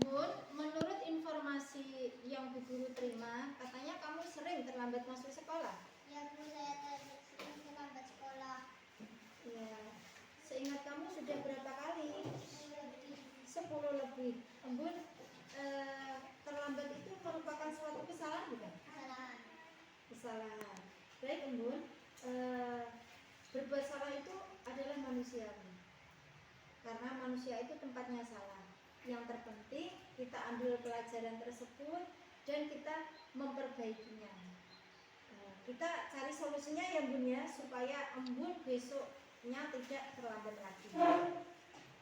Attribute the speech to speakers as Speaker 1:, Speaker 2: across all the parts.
Speaker 1: Bun, menurut informasi yang Bu Guru terima, katanya kamu sering terlambat masuk sekolah.
Speaker 2: Ya Bu, saya sering terlambat sekolah.
Speaker 1: Ya, seingat kamu sudah berapa kali? 10 lebih. Bun, terlambat itu merupakan suatu kesalahan bukan?
Speaker 2: Kesalahan.
Speaker 1: Kesalahan. Baik, Bun. Berbuat salah itu adalah manusiawi. Karena manusia itu tempatnya salah. Yang terpenting kita ambil pelajaran tersebut dan kita memperbaikinya. Kita cari solusinya ya Bun ya, supaya Embun besoknya tidak terlambat lagi.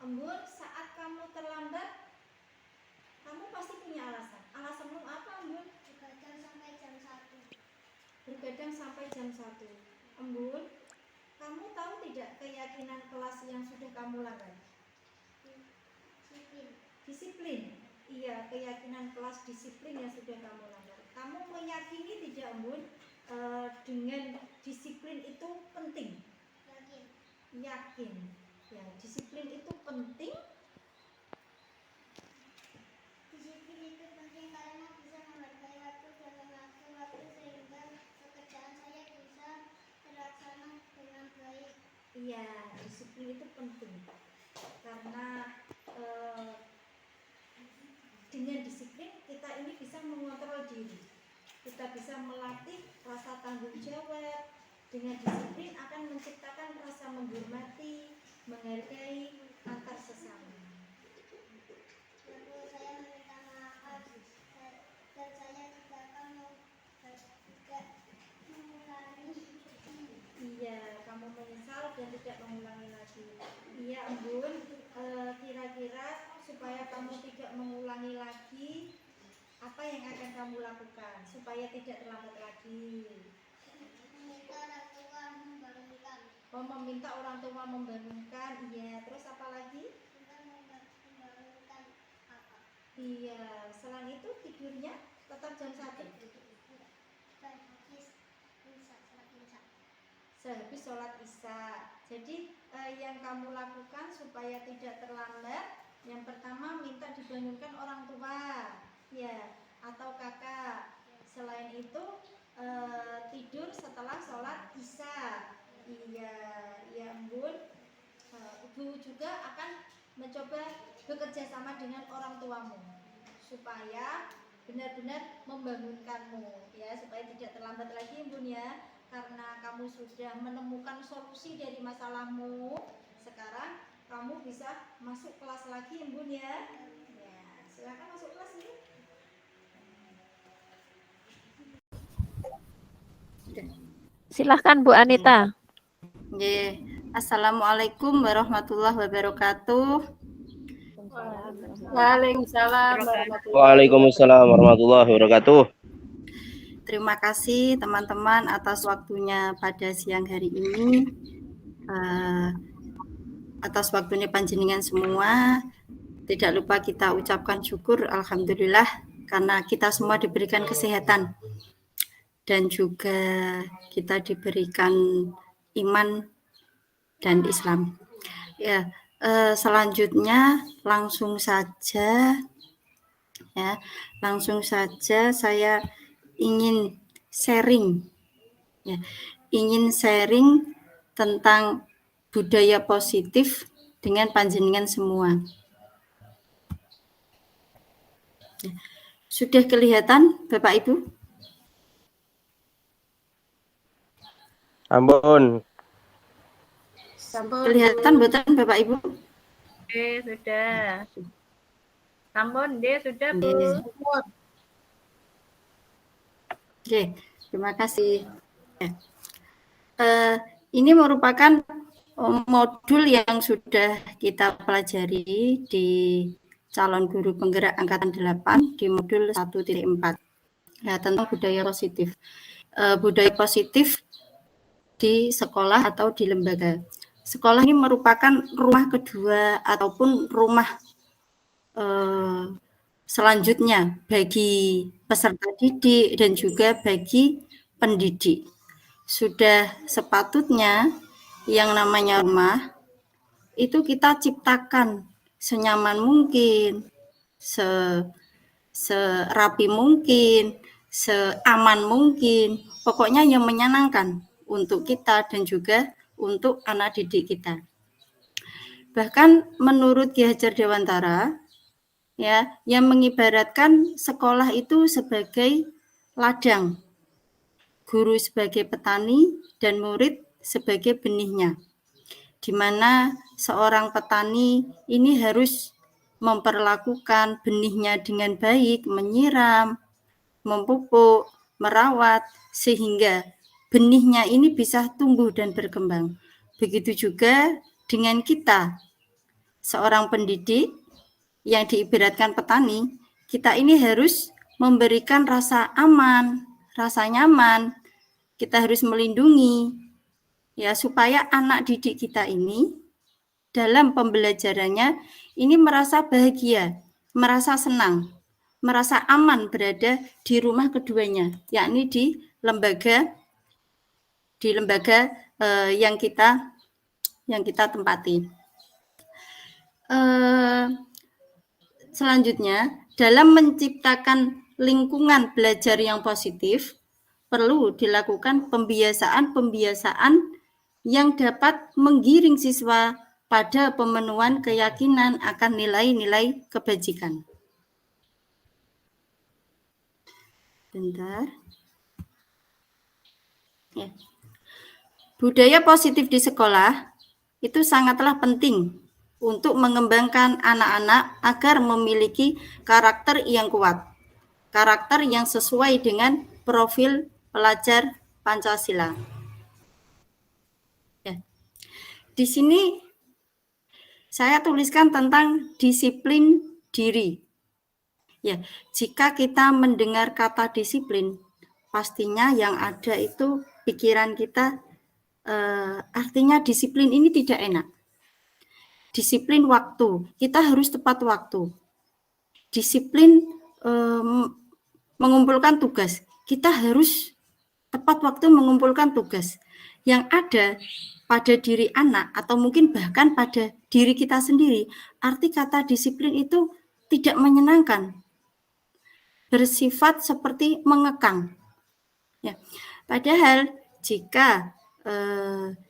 Speaker 1: Embun, saat kamu terlambat, kamu pasti punya alasan. Alasanmu apa Embun?
Speaker 2: Begadang sampai jam 1.
Speaker 1: Begadang sampai jam 1. Embun, kamu tahu tidak keyakinan kelas yang sudah kamu langgar? Disiplin. Iya, keyakinan kelas disiplin yang sudah kamu langgar. Kamu meyakini tidak Embun, dengan disiplin itu penting? Yakin. Ya, disiplin itu penting.
Speaker 2: Disiplin itu penting karena bisa menghargai waktu dan mengatur waktu sehingga pekerjaan saya bisa terlaksana dengan baik.
Speaker 1: Iya, disiplin itu penting karena dengan disiplin kita ini bisa mengontrol diri. Kita bisa melatih rasa tanggung jawab. Dengan disiplin akan menciptakan rasa menghormati, menghargai antar sesama.
Speaker 2: Lalu saya meminta maaf dan saya tidak akan mengulangi.
Speaker 1: Iya, kamu menyesal dan tidak mengulangi lagi. Iya, Embun, kira-kira supaya kamu tidak mengulangi lagi, apa yang akan kamu lakukan supaya tidak terlambat lagi?
Speaker 2: Meminta orang tua membangunkan.
Speaker 1: Meminta orang tua membangunkan. Iya, terus apa lagi?
Speaker 2: Membangunkan apa?
Speaker 1: Iya, selain itu tidurnya tetap jam 1. Sehabis sholat isya. Jadi yang kamu lakukan supaya tidak terlambat, yang pertama minta dibangunkan orang tua, ya, atau kakak. Selain itu tidur setelah sholat isya. Iya, ya Bun. Ibu juga akan mencoba bekerja sama dengan orang tuamu supaya benar-benar membangunkanmu, ya, supaya tidak terlambat lagi Bun ya. Karena kamu sudah menemukan solusi dari masalahmu, sekarang kamu bisa masuk kelas lagi Bun ya. Ya, silakan masuk kelas ya.
Speaker 3: Silahkan Bu Anita.
Speaker 4: Assalamualaikum warahmatullahi wabarakatuh.
Speaker 5: Waalaikumsalam warahmatullahi wabarakatuh.
Speaker 4: Terima kasih teman-teman atas waktunya pada siang hari ini, atas waktunya panjenengan semua. Tidak lupa kita ucapkan syukur alhamdulillah karena kita semua diberikan kesehatan dan juga kita diberikan iman dan Islam. Ya, selanjutnya langsung saja saya ingin sharing tentang budaya positif dengan panjenengan semua. Sudah kelihatan Bapak Ibu?
Speaker 5: Ampun.
Speaker 4: Kelihatan betul Bapak Ibu?
Speaker 3: Sudah. Sampun, sudah Bu.
Speaker 4: Oke, terima kasih. Ini merupakan modul yang sudah kita pelajari di calon guru penggerak angkatan 8 di modul 1.4. Nah, tentang budaya positif. Budaya positif di sekolah atau di lembaga. Sekolah ini merupakan rumah kedua ataupun rumah selanjutnya bagi peserta didik dan juga bagi pendidik. Sudah sepatutnya yang namanya rumah itu kita ciptakan senyaman mungkin, serapi mungkin, seaman mungkin, pokoknya yang menyenangkan untuk kita dan juga untuk anak didik kita. Bahkan menurut Ki Hajar Dewantara, ya, yang mengibaratkan sekolah itu sebagai ladang, guru sebagai petani dan murid sebagai benihnya, di mana seorang petani ini harus memperlakukan benihnya dengan baik, menyiram, memupuk, merawat, sehingga benihnya ini bisa tumbuh dan berkembang. Begitu juga dengan kita, seorang pendidik yang diibaratkan petani, kita ini harus memberikan rasa aman, rasa nyaman, kita harus melindungi, ya, supaya anak didik kita ini dalam pembelajarannya ini merasa bahagia, merasa senang, merasa aman berada di rumah keduanya, yakni di lembaga yang kita tempati. Selanjutnya, dalam menciptakan lingkungan belajar yang positif, perlu dilakukan pembiasaan yang dapat menggiring siswa pada pemenuhan keyakinan akan nilai-nilai kebajikan. Bentar. Ya. Budaya positif di sekolah itu sangatlah penting untuk mengembangkan anak-anak agar memiliki karakter yang kuat, karakter yang sesuai dengan profil pelajar Pancasila. Ya. Di sini saya tuliskan tentang disiplin diri. Ya, jika kita mendengar kata disiplin, pastinya yang ada itu pikiran kita, artinya disiplin ini tidak enak. Disiplin waktu, kita harus tepat waktu. Disiplin mengumpulkan tugas, kita harus tepat waktu mengumpulkan tugas. Yang ada pada diri anak atau mungkin bahkan pada diri kita sendiri, arti kata disiplin itu tidak menyenangkan, bersifat seperti mengekang. Ya, padahal jika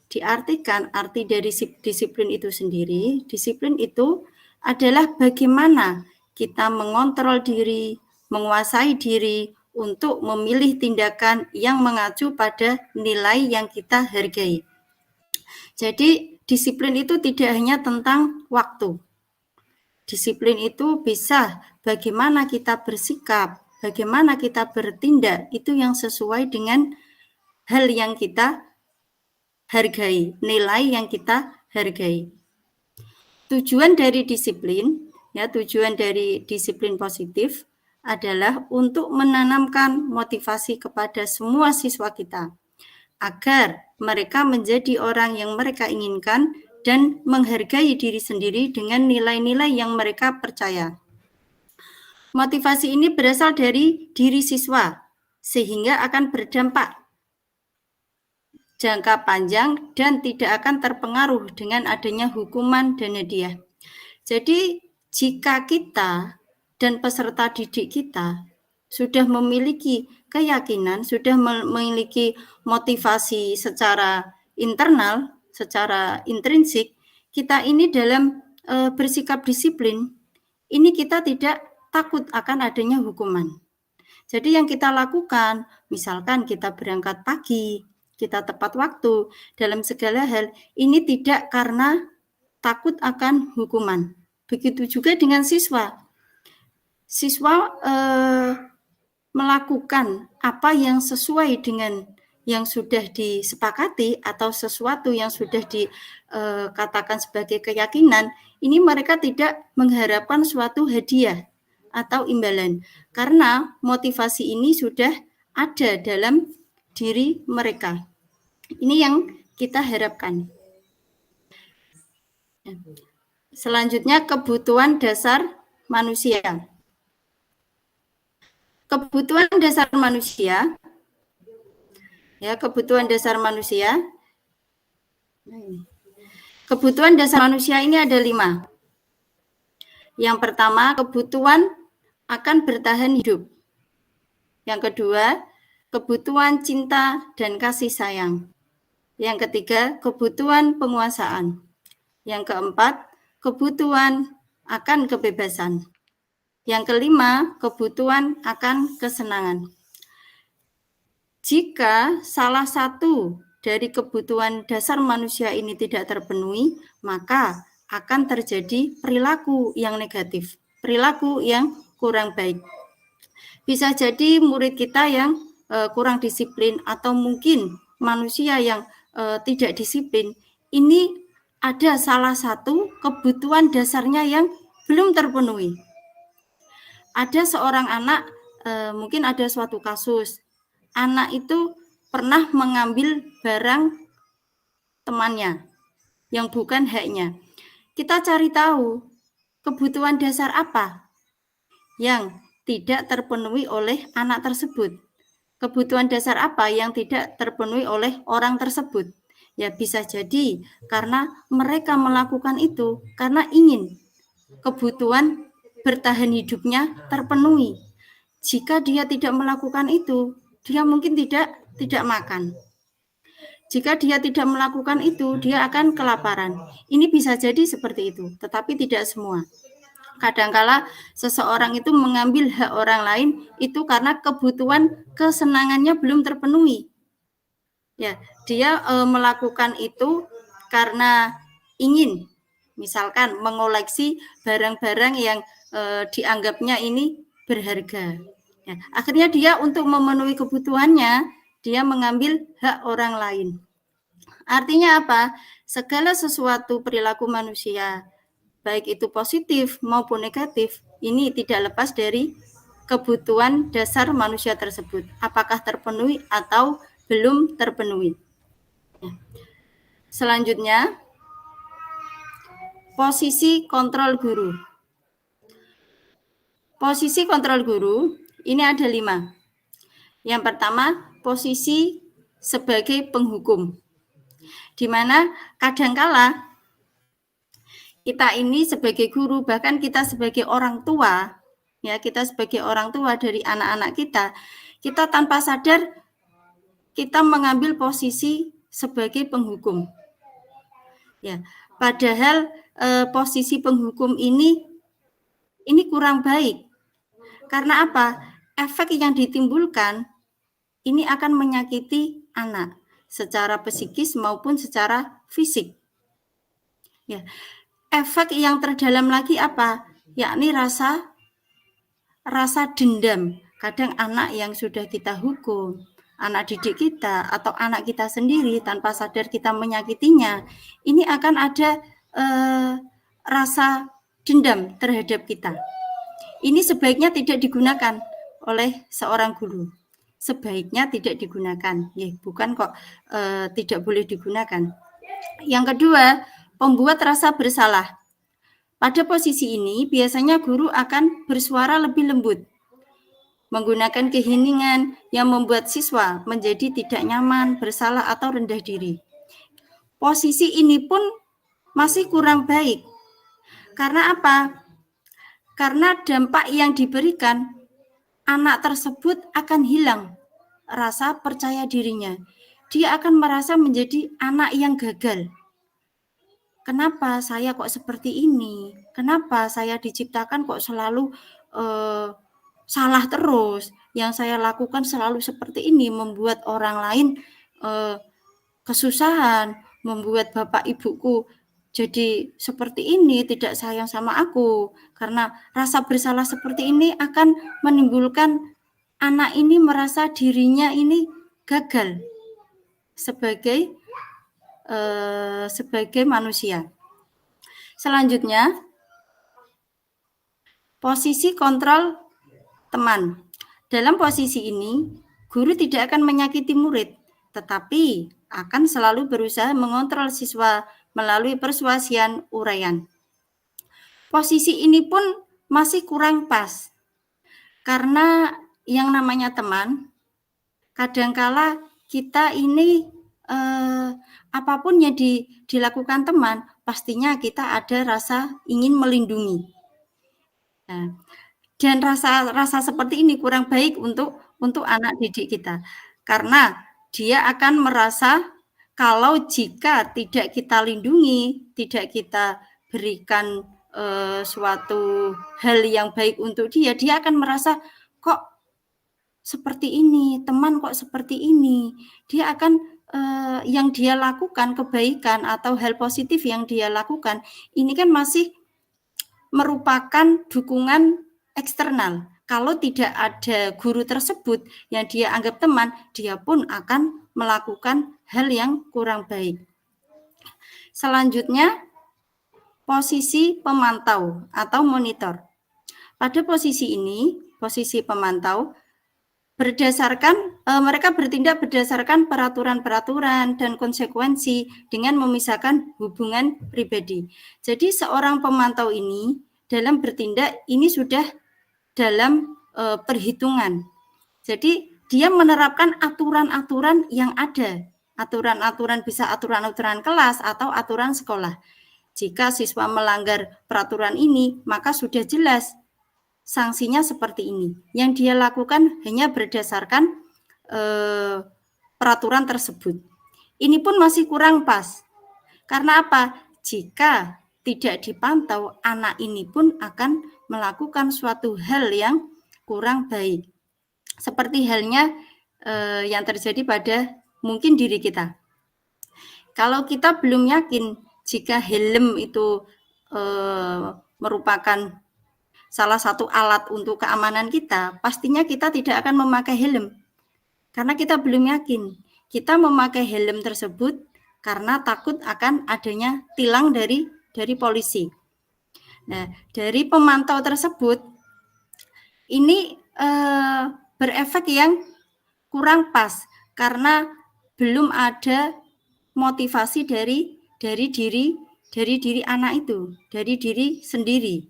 Speaker 4: diartikan arti dari disiplin itu sendiri, disiplin itu adalah bagaimana kita mengontrol diri, menguasai diri untuk memilih tindakan yang mengacu pada nilai yang kita hargai. Jadi disiplin itu tidak hanya tentang waktu. Disiplin itu bisa bagaimana kita bersikap, bagaimana kita bertindak, itu yang sesuai dengan hal yang kita hargai, nilai yang kita hargai. Tujuan dari disiplin, ya, tujuan dari disiplin positif adalah untuk menanamkan motivasi kepada semua siswa kita agar mereka menjadi orang yang mereka inginkan dan menghargai diri sendiri dengan nilai-nilai yang mereka percaya. Motivasi ini berasal dari diri siswa sehingga akan berdampak jangka panjang dan tidak akan terpengaruh dengan adanya hukuman dan hadiah. Jadi jika kita dan peserta didik kita sudah memiliki keyakinan, sudah memiliki motivasi secara internal, secara intrinsik, kita ini dalam bersikap disiplin, ini kita tidak takut akan adanya hukuman. Jadi yang kita lakukan, misalkan kita berangkat pagi, kita tepat waktu dalam segala hal, ini tidak karena takut akan hukuman. Begitu juga dengan siswa. Siswa melakukan apa yang sesuai dengan yang sudah disepakati atau sesuatu yang sudah dikatakan sebagai keyakinan, ini mereka tidak mengharapkan suatu hadiah atau imbalan. Karena motivasi ini sudah ada dalam diri mereka. Ini yang kita harapkan. Selanjutnya, kebutuhan dasar manusia. Kebutuhan dasar manusia, ya, kebutuhan dasar manusia. Kebutuhan dasar manusia ini ada 5. Yang pertama, kebutuhan akan bertahan hidup. Yang kedua, kebutuhan cinta dan kasih sayang. Yang ketiga, kebutuhan penguasaan. Yang keempat, kebutuhan akan kebebasan. Yang kelima, kebutuhan akan kesenangan. Jika salah satu dari kebutuhan dasar manusia ini tidak terpenuhi, maka akan terjadi perilaku yang negatif, perilaku yang kurang baik. Bisa jadi murid kita yang kurang disiplin atau mungkin manusia yang tidak disiplin, ini ada salah satu kebutuhan dasarnya yang belum terpenuhi. Ada seorang anak, mungkin ada suatu kasus, anak itu pernah mengambil barang temannya yang bukan haknya. Kita cari tahu kebutuhan dasar apa yang tidak terpenuhi oleh anak tersebut. Kebutuhan dasar apa yang tidak terpenuhi oleh orang tersebut? Ya bisa jadi karena mereka melakukan itu karena ingin kebutuhan bertahan hidupnya terpenuhi. Jika dia tidak melakukan itu, dia mungkin tidak makan. Jika dia tidak melakukan itu, dia akan kelaparan. Ini bisa jadi seperti itu, tetapi tidak semua. Kadangkala seseorang itu mengambil hak orang lain itu karena kebutuhan kesenangannya belum terpenuhi. Ya, dia melakukan itu karena ingin, misalkan mengoleksi barang-barang yang dianggapnya ini berharga. Ya, akhirnya dia untuk memenuhi kebutuhannya, dia mengambil hak orang lain. Artinya apa? Segala sesuatu perilaku manusia, baik itu positif maupun negatif, ini tidak lepas dari kebutuhan dasar manusia tersebut. Apakah terpenuhi atau belum terpenuhi. Selanjutnya, posisi kontrol guru. Posisi kontrol guru ini ada 5. Yang pertama, posisi sebagai penghukum. Di mana kadangkala kita ini sebagai guru, bahkan kita sebagai orang tua, ya kita sebagai orang tua dari anak-anak kita tanpa sadar kita mengambil posisi sebagai penghukum. Ya, padahal posisi penghukum ini kurang baik. Karena apa? Efek yang ditimbulkan ini akan menyakiti anak secara psikis maupun secara fisik. Ya. Efek yang terdalam lagi apa? Yakni rasa dendam. Kadang anak yang sudah kita hukum, anak didik kita atau anak kita sendiri tanpa sadar kita menyakitinya, ini akan ada rasa dendam terhadap kita. Ini sebaiknya tidak digunakan oleh seorang guru. Sebaiknya tidak digunakan. Ya, bukan kok tidak boleh digunakan. Yang kedua, pembuat rasa bersalah. Pada posisi ini, biasanya guru akan bersuara lebih lembut, menggunakan keheningan yang membuat siswa menjadi tidak nyaman, bersalah, atau rendah diri. Posisi ini pun masih kurang baik. Karena apa? Karena dampak yang diberikan, anak tersebut akan hilang rasa percaya dirinya. Dia akan merasa menjadi anak yang gagal. Kenapa saya kok seperti ini? Kenapa saya diciptakan kok selalu salah terus? Yang saya lakukan selalu seperti ini, membuat orang lain kesusahan, membuat bapak ibuku jadi seperti ini, tidak sayang sama aku. Karena rasa bersalah seperti ini akan menimbulkan anak ini merasa dirinya ini gagal sebagai manusia. Selanjutnya, posisi kontrol teman. Dalam posisi ini, guru tidak akan menyakiti murid, tetapi akan selalu berusaha mengontrol siswa melalui persuasian uraian. Posisi ini pun masih kurang pas, karena yang namanya teman, kadangkala kita ini apapun yang dilakukan teman, pastinya kita ada rasa ingin melindungi. Nah, dan rasa seperti ini kurang baik untuk anak didik kita. Karena dia akan merasa kalau jika tidak kita lindungi, tidak kita berikan suatu hal yang baik untuk dia akan merasa kok seperti ini, teman kok seperti ini. Dia akan yang dia lakukan, kebaikan atau hal positif yang dia lakukan, ini kan masih merupakan dukungan eksternal. Kalau tidak ada guru tersebut yang dia anggap teman, dia pun akan melakukan hal yang kurang baik. Selanjutnya, posisi pemantau atau monitor. Pada posisi ini, posisi pemantau, mereka bertindak berdasarkan peraturan-peraturan dan konsekuensi dengan memisahkan hubungan pribadi. Jadi seorang pemantau ini dalam bertindak ini sudah dalam perhitungan. Jadi dia menerapkan aturan-aturan yang ada. Aturan-aturan bisa aturan-aturan kelas atau aturan sekolah. Jika siswa melanggar peraturan ini, maka sudah jelas sanksinya seperti ini. Yang dia lakukan hanya berdasarkan peraturan tersebut. Ini pun masih kurang pas. Karena apa? Jika tidak dipantau, anak ini pun akan melakukan suatu hal yang kurang baik. Seperti halnya yang terjadi pada mungkin diri kita. Kalau kita belum yakin jika helm itu merupakan salah satu alat untuk keamanan kita, pastinya kita tidak akan memakai helm. Karena kita belum yakin. Kita memakai helm tersebut karena takut akan adanya tilang dari polisi. Nah, dari pemantau tersebut, ini berefek yang kurang pas karena belum ada motivasi dari diri anak itu, dari diri sendiri.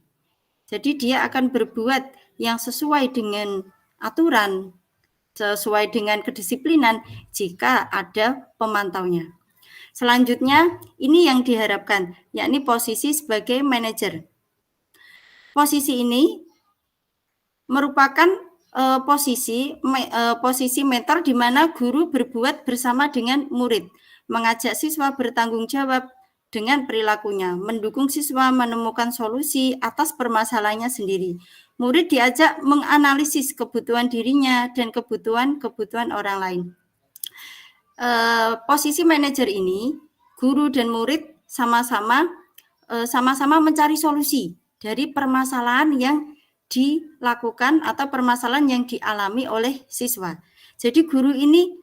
Speaker 4: Jadi dia akan berbuat yang sesuai dengan aturan, sesuai dengan kedisiplinan jika ada pemantaunya. Selanjutnya, ini yang diharapkan, yakni posisi sebagai manajer. Posisi ini merupakan posisi mentor di mana guru berbuat bersama dengan murid, mengajak siswa bertanggung jawab dengan perilakunya, mendukung siswa menemukan solusi atas permasalahannya sendiri. Murid diajak menganalisis kebutuhan dirinya dan kebutuhan orang lain. Posisi manajer ini, guru dan murid sama-sama mencari solusi dari permasalahan yang dilakukan atau permasalahan yang dialami oleh siswa. Jadi guru ini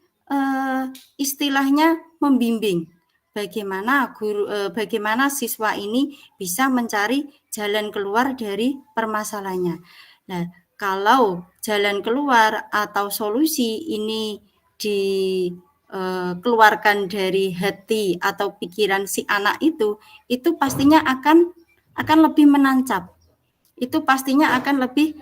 Speaker 4: istilahnya membimbing. Bagaimana siswa ini bisa mencari jalan keluar dari permasalahannya. Nah, kalau jalan keluar atau solusi ini dikeluarkan dari hati atau pikiran si anak itu pastinya akan lebih menancap. Itu pastinya akan lebih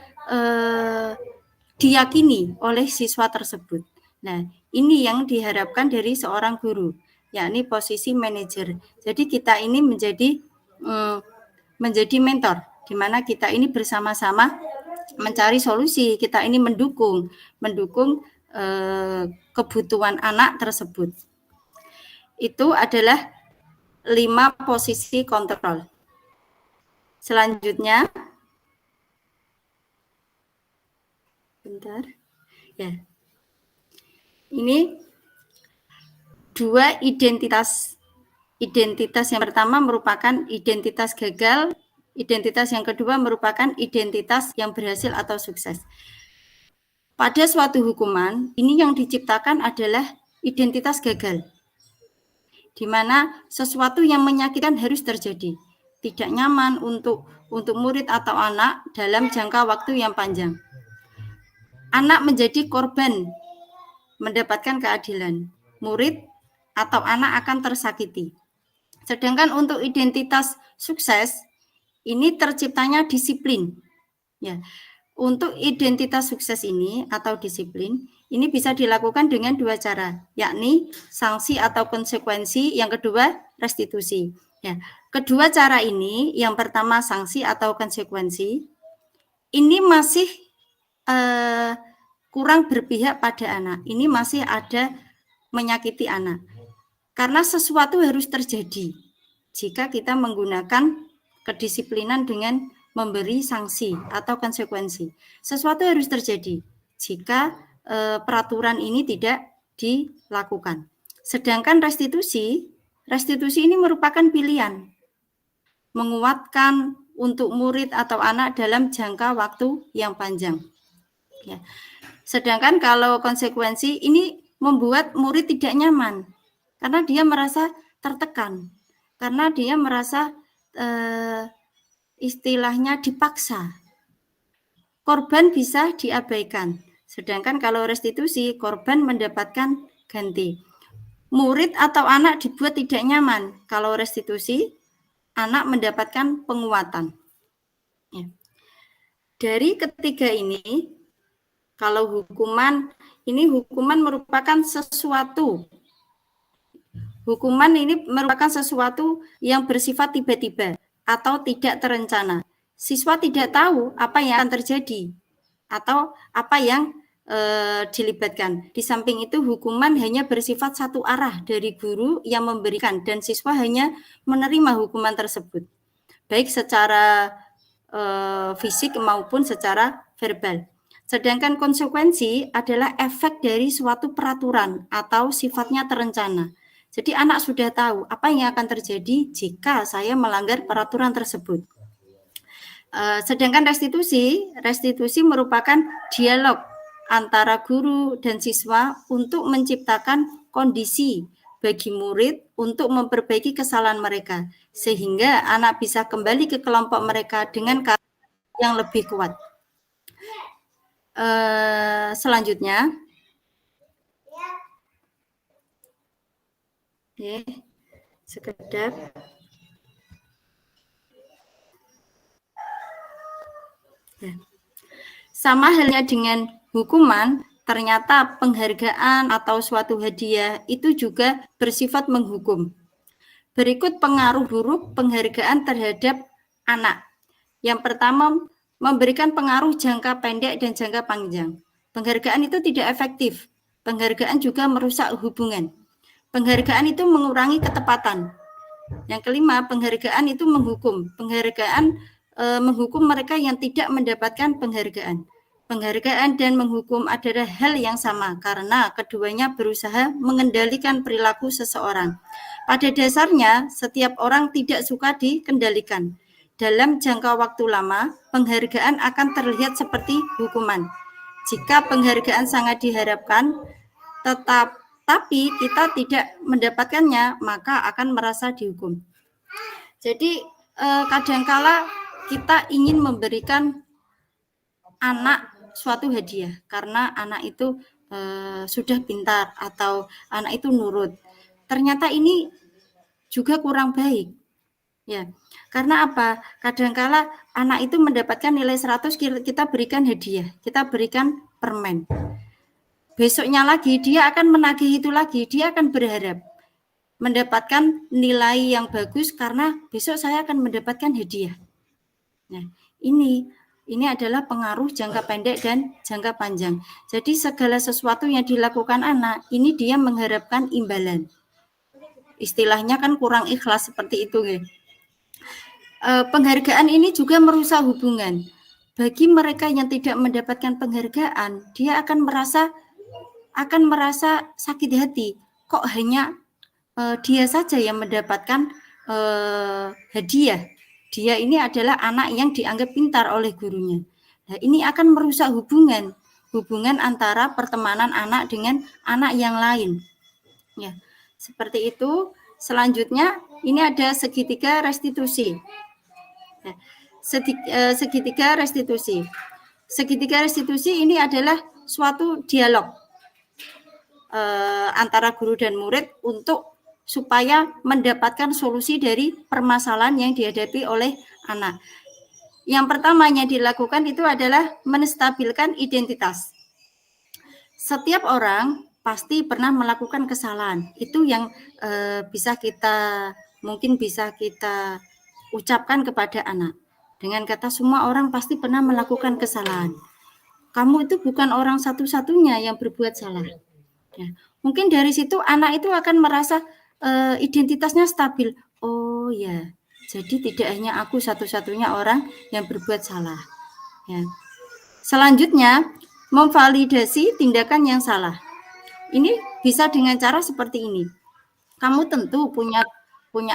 Speaker 4: diyakini oleh siswa tersebut. Nah, ini yang diharapkan dari seorang guru, yakni posisi manajer. Jadi kita ini menjadi mentor, di mana kita ini bersama-sama mencari solusi, kita ini mendukung kebutuhan anak tersebut. Itu adalah 5 posisi kontrol. Selanjutnya, bentar, ya. Ini 2 identitas. Identitas yang pertama merupakan identitas gagal, identitas yang kedua merupakan identitas yang berhasil atau sukses. Pada suatu hukuman, ini yang diciptakan adalah identitas gagal, di mana sesuatu yang menyakitkan harus terjadi, tidak nyaman untuk murid atau anak dalam jangka waktu yang panjang. Anak menjadi korban mendapatkan keadilan, murid atau anak akan tersakiti. Sedangkan untuk identitas sukses, ini terciptanya disiplin. Ya, untuk identitas sukses ini atau disiplin, ini bisa dilakukan dengan 2 cara, yakni sanksi atau konsekuensi, yang kedua restitusi. Ya, kedua cara ini, yang pertama sanksi atau konsekuensi, ini masih kurang berpihak pada anak. Ini masih ada menyakiti anak. Karena sesuatu harus terjadi jika kita menggunakan kedisiplinan dengan memberi sanksi atau konsekuensi. Sesuatu harus terjadi jika peraturan ini tidak dilakukan. Sedangkan restitusi ini merupakan pilihan. Menguatkan untuk murid atau anak dalam jangka waktu yang panjang. Ya. Sedangkan kalau konsekuensi ini membuat murid tidak nyaman karena dia merasa tertekan, karena dia merasa istilahnya dipaksa. Korban bisa diabaikan, sedangkan kalau restitusi korban mendapatkan ganti. Murid atau anak dibuat tidak nyaman, kalau restitusi anak mendapatkan penguatan. Ya. Dari ketiga ini, kalau hukuman merupakan sesuatu. Hukuman ini merupakan sesuatu yang bersifat tiba-tiba atau tidak terencana. Siswa tidak tahu apa yang akan terjadi atau apa yang dilibatkan. Di samping itu, hukuman hanya bersifat satu arah dari guru yang memberikan dan siswa hanya menerima hukuman tersebut, baik secara fisik maupun secara verbal. Sedangkan konsekuensi adalah efek dari suatu peraturan atau sifatnya terencana. Jadi anak sudah tahu apa yang akan terjadi jika saya melanggar peraturan tersebut. Sedangkan restitusi merupakan dialog antara guru dan siswa untuk menciptakan kondisi bagi murid untuk memperbaiki kesalahan mereka, sehingga anak bisa kembali ke kelompok mereka dengan karakter yang lebih kuat. Selanjutnya, sekedar sama halnya dengan hukuman, ternyata penghargaan atau suatu hadiah itu juga bersifat menghukum. Berikut pengaruh buruk penghargaan terhadap anak. Yang pertama, memberikan pengaruh jangka pendek dan jangka panjang. Penghargaan itu tidak efektif. Penghargaan juga merusak hubungan. Penghargaan itu mengurangi ketepatan. Yang kelima, penghargaan itu menghukum. Penghargaan menghukum mereka yang tidak mendapatkan penghargaan. Penghargaan dan menghukum adalah hal yang sama karena keduanya berusaha mengendalikan perilaku seseorang. Pada dasarnya, setiap orang tidak suka dikendalikan. Dalam jangka waktu lama, penghargaan akan terlihat seperti hukuman. Jika penghargaan sangat diharapkan, tapi kita tidak mendapatkannya, maka akan merasa dihukum. Jadi kadangkala kita ingin memberikan anak suatu hadiah karena anak itu sudah pintar atau anak itu nurut. Ternyata ini juga kurang baik. Ya. Karena apa? Kadangkala anak itu mendapatkan nilai 100, kita berikan hadiah, kita berikan permen. Besoknya lagi dia akan menagih itu lagi, dia akan berharap mendapatkan nilai yang bagus karena besok saya akan mendapatkan hadiah. Nah, ini adalah pengaruh jangka pendek dan jangka panjang. Jadi segala sesuatu yang dilakukan anak, ini dia mengharapkan imbalan. Istilahnya kan kurang ikhlas seperti itu. Ya. Penghargaan ini juga merusak hubungan. Bagi mereka yang tidak mendapatkan penghargaan, dia akan merasa sakit hati. Kok hanya dia saja yang mendapatkan hadiah. Dia ini adalah anak yang dianggap pintar oleh gurunya. Nah, ini akan merusak hubungan antara pertemanan anak dengan anak yang lain. Ya, seperti itu. Selanjutnya, ini ada segitiga restitusi. Ya, segitiga restitusi. Segitiga restitusi ini adalah suatu dialog antara guru dan murid supaya mendapatkan solusi dari permasalahan yang dihadapi oleh anak. Yang pertama yang dilakukan itu adalah menstabilkan identitas. Setiap orang pasti pernah melakukan kesalahan. Itu yang bisa kita ucapkan kepada anak. Dengan kata semua orang pasti pernah melakukan kesalahan. Kamu itu bukan orang satu-satunya yang berbuat salah. Ya. Mungkin dari situ anak itu akan merasa identitasnya stabil. Oh ya, jadi tidak hanya aku satu-satunya orang yang berbuat salah. Ya. Selanjutnya, memvalidasi tindakan yang salah. Ini bisa dengan cara seperti ini. Kamu tentu punya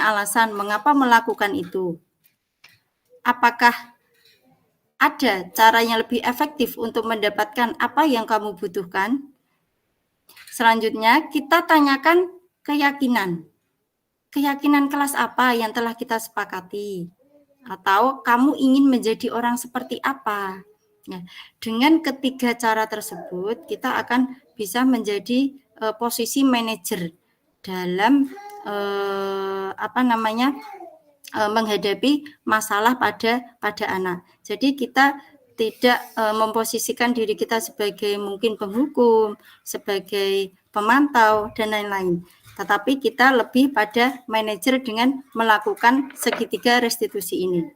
Speaker 4: alasan mengapa melakukan itu. Apakah ada cara yang lebih efektif untuk mendapatkan apa yang kamu butuhkan? Selanjutnya, kita tanyakan keyakinan. Keyakinan kelas apa yang telah kita sepakati? Atau kamu ingin menjadi orang seperti apa? Nah, dengan ketiga cara tersebut, kita akan bisa menjadi posisi manajer dalam menghadapi masalah pada anak. Jadi kita tidak memposisikan diri kita sebagai mungkin penghukum, sebagai pemantau dan lain-lain. Tetapi kita lebih pada manajer dengan melakukan segitiga restitusi ini.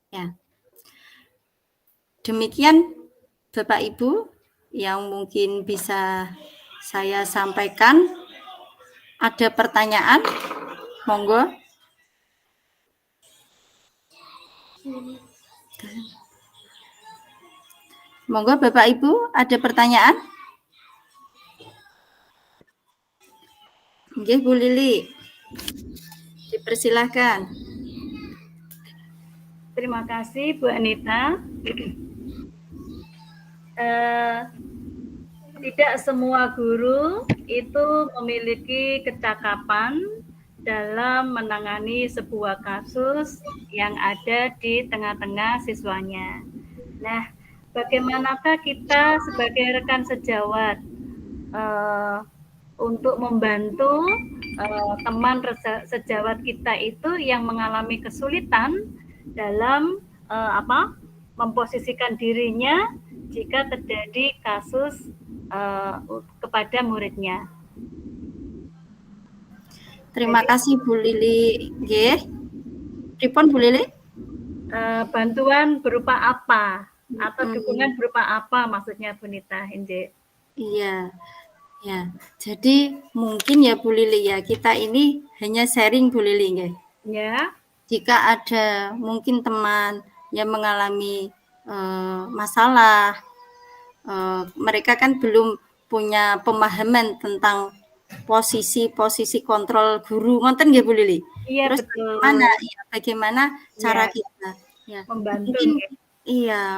Speaker 4: Ya. Demikian Bapak Ibu yang mungkin bisa saya sampaikan. Ada pertanyaan? Monggo. Monggo Bapak Ibu, ada pertanyaan? Nggih, Bu Lili. Dipersilahkan.
Speaker 3: Terima kasih Bu Anita. Tidak semua guru itu memiliki kecakapan dalam menangani sebuah kasus yang ada di tengah-tengah siswanya. Nah, bagaimanakah kita sebagai rekan sejawat untuk membantu teman sejawat kita itu yang mengalami kesulitan dalam memposisikan dirinya jika terjadi kasus kepada muridnya.
Speaker 4: Terima kasih Bu Lili. Nggih. Pripun Bu Lili?
Speaker 3: Bantuan berupa apa atau dukungan berupa apa maksudnya Bu Nita?
Speaker 4: Iya. Ya, jadi mungkin ya Bu Lili ya, kita ini hanya sharing Bu Lili nggih.
Speaker 3: Ya.
Speaker 4: Jika ada mungkin teman yang mengalami masalah, mereka kan belum punya pemahaman tentang posisi kontrol guru, ngonten nggih Bu Lili?
Speaker 3: Iya,
Speaker 4: terus
Speaker 3: betul.
Speaker 4: Bagaimana cara kita ya
Speaker 3: membantu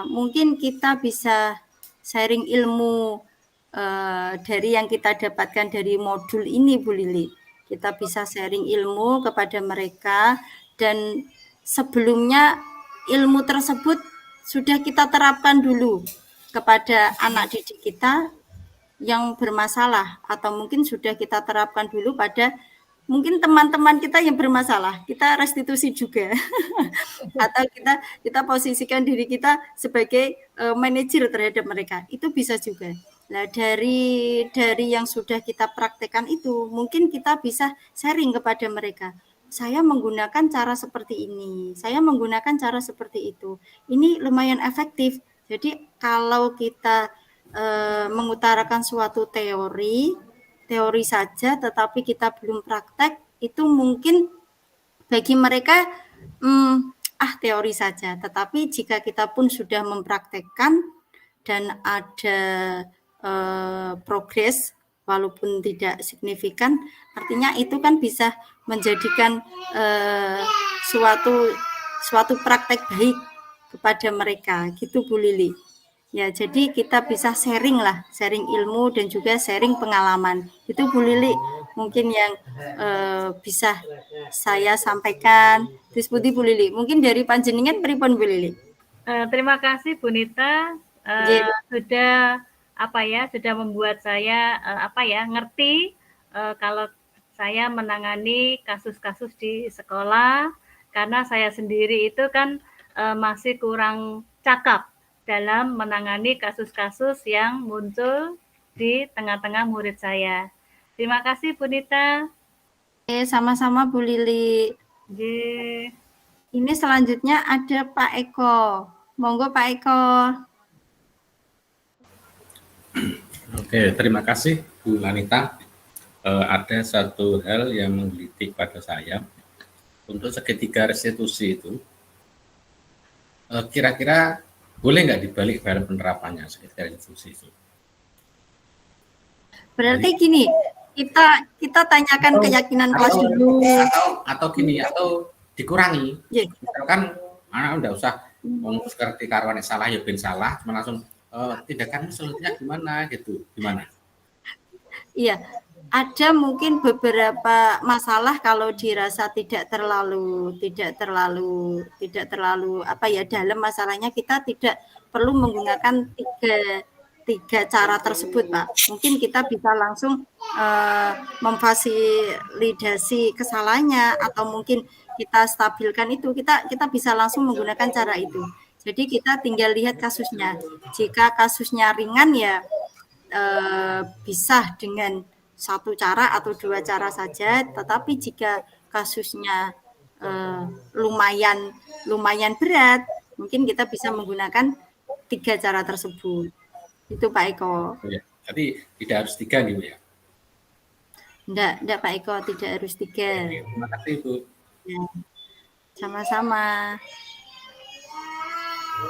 Speaker 4: mungkin kita bisa sharing ilmu dari yang kita dapatkan dari modul ini Bu Lili. Kita bisa sharing ilmu kepada mereka dan sebelumnya ilmu tersebut sudah kita terapkan dulu kepada anak didik kita yang bermasalah atau mungkin sudah kita terapkan dulu pada mungkin teman-teman kita yang bermasalah, kita restitusi juga atau kita posisikan diri kita sebagai manajer terhadap mereka, itu bisa juga. Nah, dari yang sudah kita praktekkan itu, mungkin kita bisa sharing kepada mereka. Saya menggunakan cara seperti ini, saya menggunakan cara seperti itu. Ini lumayan efektif. Jadi kalau kita mengutarakan suatu teori saja, tetapi kita belum praktek, itu mungkin bagi mereka teori saja. Tetapi jika kita pun sudah mempraktekkan dan ada progres walaupun tidak signifikan, artinya itu kan bisa menjadikan suatu praktek baik kepada mereka, gitu Bu Lili. Ya, jadi kita bisa sharing ilmu dan juga sharing pengalaman. Itu Bu Lili mungkin yang bisa saya sampaikan. Terus Bu Lili, mungkin dari panjenengan pripun Bu Lili?
Speaker 3: Terima kasih Bu Nita, sudah membuat saya ngerti kalau saya menangani kasus-kasus di sekolah, karena saya sendiri itu kan masih kurang cakap dalam menangani kasus-kasus yang muncul di tengah-tengah murid saya. Terima kasih Bu Nita.
Speaker 4: Sama-sama Bu Lili. Ini selanjutnya ada Pak Eko. Monggo Pak Eko.
Speaker 6: Oke, terima kasih Bu Lanita. Ada satu hal yang menggelitik pada saya untuk segitiga restitusi itu. Kira-kira boleh nggak dibalik dalam penerapannya segitiga restitusi itu?
Speaker 4: Berarti gini, kita tanyakan keyakinan kelas dulu.
Speaker 6: Atau gini, atau dikurangi.
Speaker 4: Yeah.
Speaker 6: Misalkan anak udah usah seperti karwane salah ya ben salah, cuma langsung tindakan selanjutnya gimana gitu, gimana?
Speaker 4: Iya, ada mungkin beberapa masalah kalau dirasa tidak terlalu apa ya dalam masalahnya, kita tidak perlu menggunakan tiga cara tersebut, Pak. Mungkin kita bisa langsung memfasilitasi kesalahannya, atau mungkin kita stabilkan itu, kita bisa langsung menggunakan cara itu. Jadi kita tinggal lihat kasusnya. Jika kasusnya ringan ya bisa dengan satu cara atau dua cara saja. Tetapi jika kasusnya lumayan berat, mungkin kita bisa menggunakan 3 cara tersebut. Itu Pak Eko.
Speaker 6: Ya, jadi tidak harus 3 nih Bu ya?
Speaker 4: Enggak Pak Eko, tidak harus 3.
Speaker 6: Terima kasih Bu.
Speaker 4: Ya, sama-sama.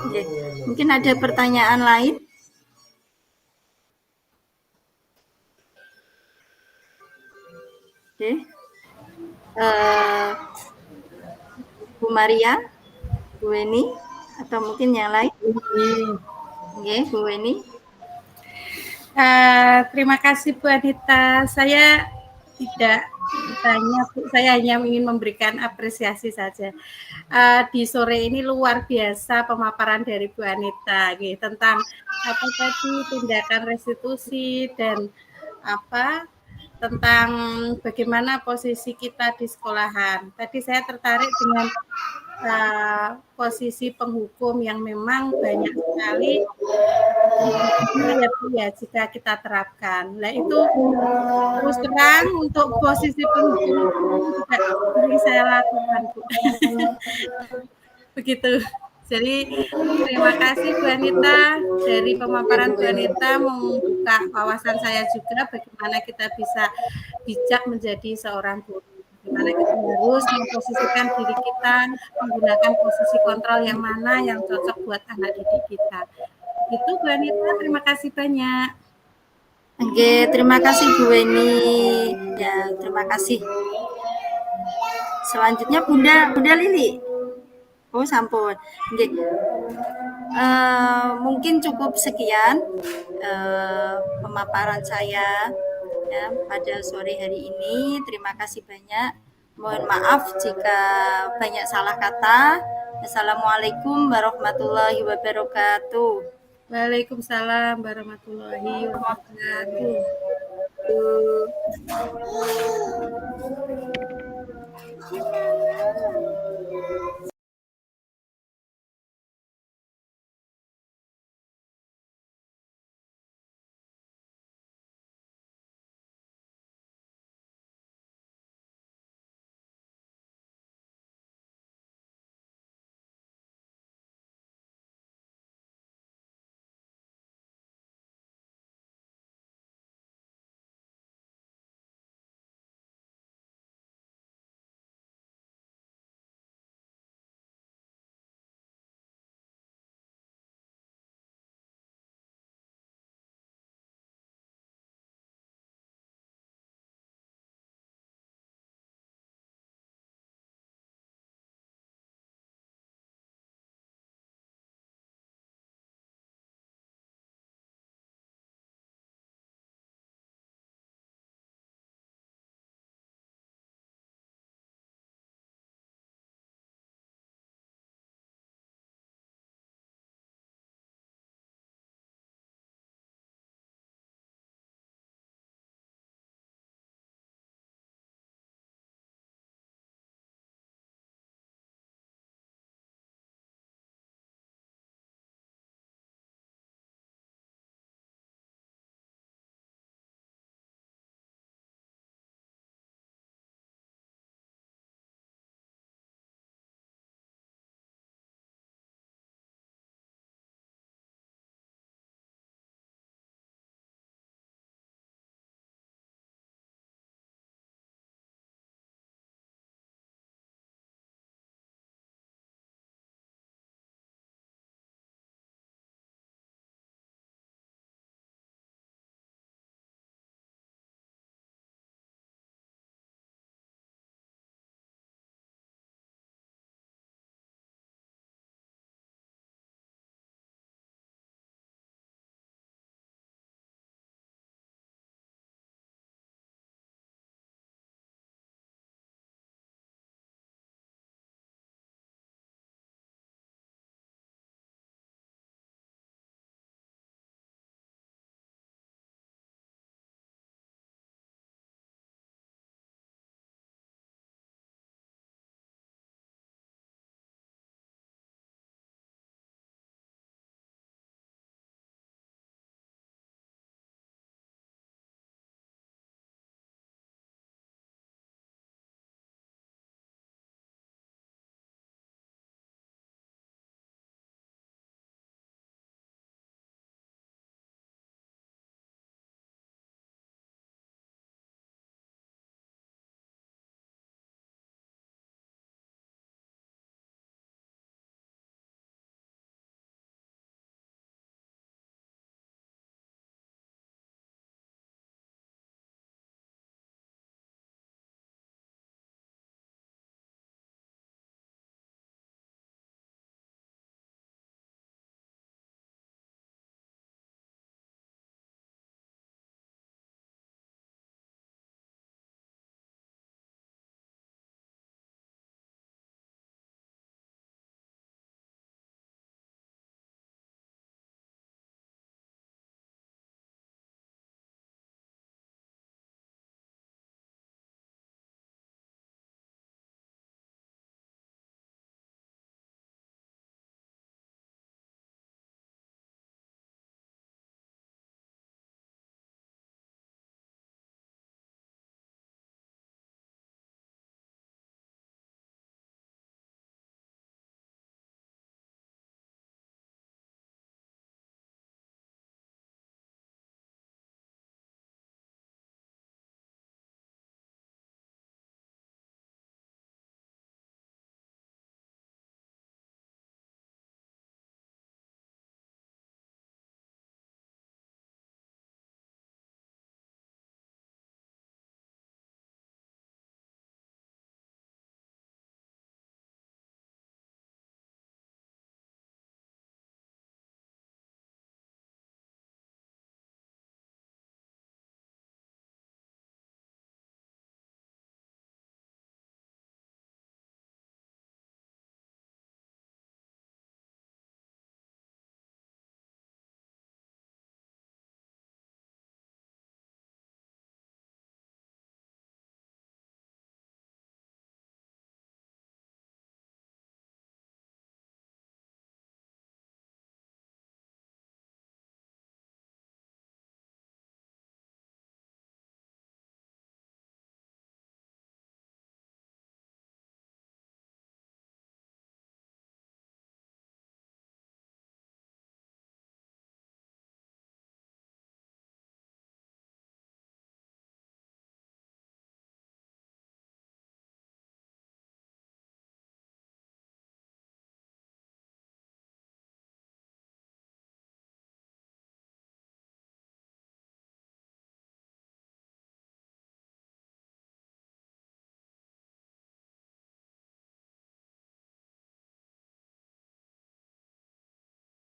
Speaker 4: Oke, mungkin ada pertanyaan lain? Oke. Bu Maria, Bu Weni, atau mungkin yang lain? Oke, Bu Weni.
Speaker 7: Terima kasih Bu Anita. Saya tidak bertanya, Bu. Saya hanya ingin memberikan apresiasi saja. Di sore ini luar biasa pemaparan dari Bu Anita tentang apa tadi tindakan restitusi dan apa tentang bagaimana posisi kita di sekolahan. Tadi saya tertarik dengan posisi penghukum yang memang banyak sekali ya jika kita terapkan. Nah itu terus terang untuk posisi penghukum juga sering saya lakukan, Bu. Begitu. Jadi terima kasih Bu Anita, dari pemaparan Bu Anita membuka wawasan saya juga bagaimana kita bisa bijak menjadi seorang guru. Bagaimana kita harus memposisikan diri kita, menggunakan posisi kontrol yang mana yang cocok buat anak didik kita. Begitu Bu Anita, terima kasih banyak.
Speaker 4: Oke, terima kasih Bu Weni. Ya, terima kasih. Selanjutnya Bunda Lili. Oh, sampun. Oke. Mungkin cukup sekian pemaparan saya ya pada sore hari ini. Terima kasih banyak. Mohon maaf jika banyak salah kata. Assalamualaikum warahmatullahi wabarakatuh.
Speaker 7: Waalaikumsalam warahmatullahi wabarakatuh.